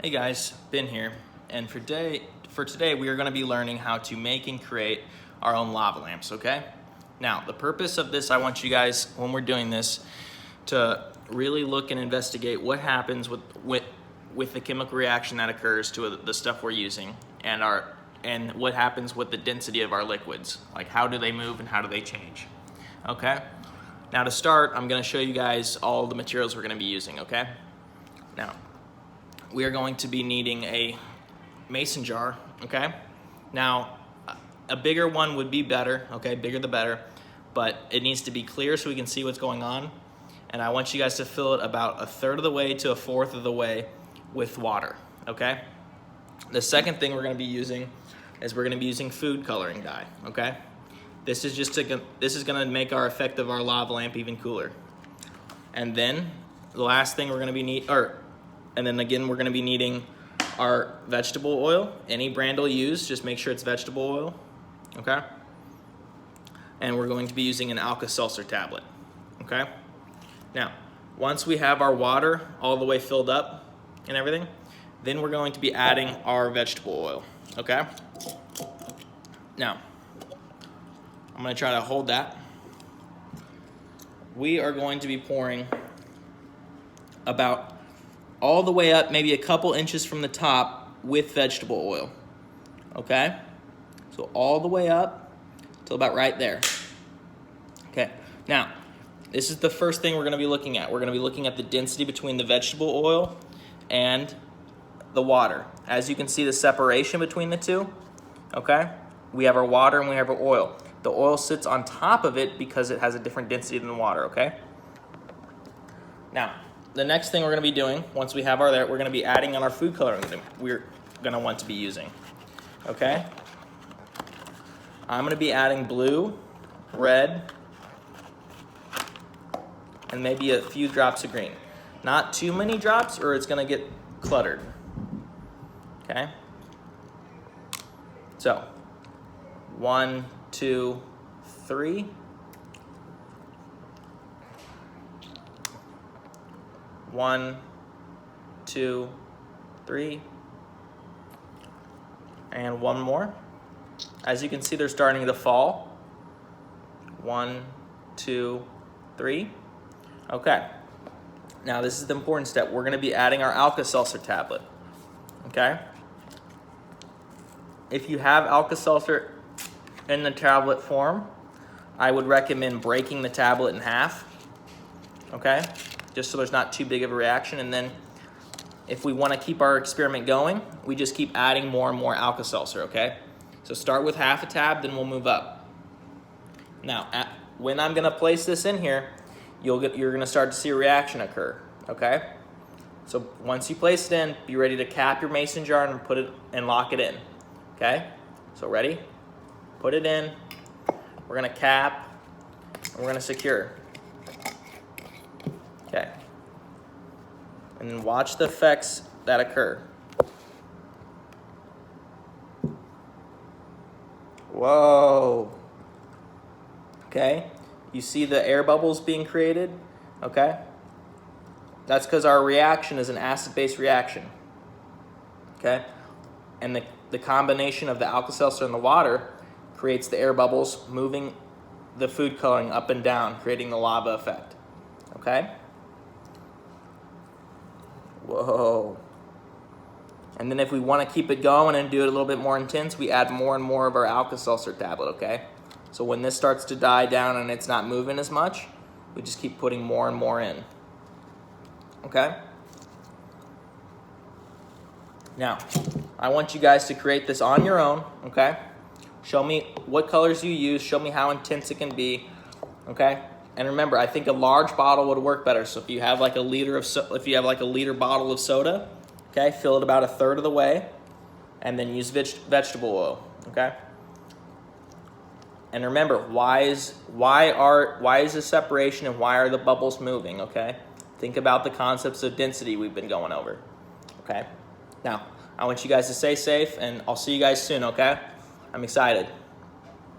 Hey guys, Ben here, and for today we are going to be learning how to make and create our own lava lamps, okay? Now, the purpose of this, I want you guys, when we're doing this, to really look and investigate what happens with the chemical reaction that occurs to the stuff we're using and what happens with the density of our liquids. Like, how do they move and how do they change, okay? Now, to start, I'm going to show you guys all the materials we're going to be using, okay? Now, we are going to be needing a mason jar, okay? Now, a bigger one would be better, okay? Bigger the better, but it needs to be clear so we can see what's going on. And I want you guys to fill it about a third of the way to a fourth of the way with water, okay? The second thing we're gonna be using is we're gonna be using food coloring dye, okay? This is gonna make our effect of our lava lamp even cooler. And then the last thing we're gonna be and then again, we're gonna be needing our vegetable oil. Any brand will use, just make sure it's vegetable oil, okay? And we're going to be using an Alka-Seltzer tablet, okay? Now, once we have our water all the way filled up and everything, then we're going to be adding our vegetable oil, okay? Now, I'm gonna try to hold that. We are going to be pouring about all the way up, maybe a couple inches from the top with vegetable oil, okay? So all the way up till about right there. Okay, now, this is the first thing we're gonna be looking at. We're gonna be looking at the density between the vegetable oil and the water. As you can see, the separation between the two, okay? We have our water and we have our oil. The oil sits on top of it because it has a different density than the water, okay? Now, the next thing we're gonna be doing, once we have we're gonna be adding on our food coloring that we're gonna want to be using, okay? I'm gonna be adding blue, red, and maybe a few drops of green. Not too many drops or it's gonna get cluttered, okay? So, 1, 2, 3. One, 2, 3, and one more. As you can see, they're starting to fall. 1, 2, 3. Okay. Now this is the important step. We're going to be adding our Alka-Seltzer tablet. Okay. If you have Alka-Seltzer in the tablet form, I would recommend breaking the tablet in half. Okay. Just so there's not too big of a reaction. And then if we want to keep our experiment going, we just keep adding more and more Alka-Seltzer, okay? So start with half a tab, then we'll move up. Now, when I'm gonna place this in here, you're gonna start to see a reaction occur, okay? So once you place it in, be ready to cap your mason jar and put it and lock it in, okay? So ready? Put it in, we're gonna cap, and we're gonna secure. Okay, and then watch the effects that occur. Whoa. Okay, you see the air bubbles being created? Okay, that's because our reaction is an acid-base reaction. Okay, and the combination of the Alka-Seltzer and the water creates the air bubbles, moving the food coloring up and down, creating the lava effect. Okay? Whoa. And then if we want to keep it going and do it a little bit more intense, we add more and more of our Alka-Seltzer tablet, okay? So when this starts to die down and it's not moving as much, we just keep putting more and more in, okay? Now, I want you guys to create this on your own, okay? Show me what colors you use, show me how intense it can be, okay? And remember, I think a large bottle would work better. So if you have like a liter bottle of soda, okay, fill it about a third of the way, and then use vegetable oil, okay. And remember, why is the separation and why are the bubbles moving? Okay, think about the concepts of density we've been going over. Okay, now I want you guys to stay safe, and I'll see you guys soon. Okay, I'm excited.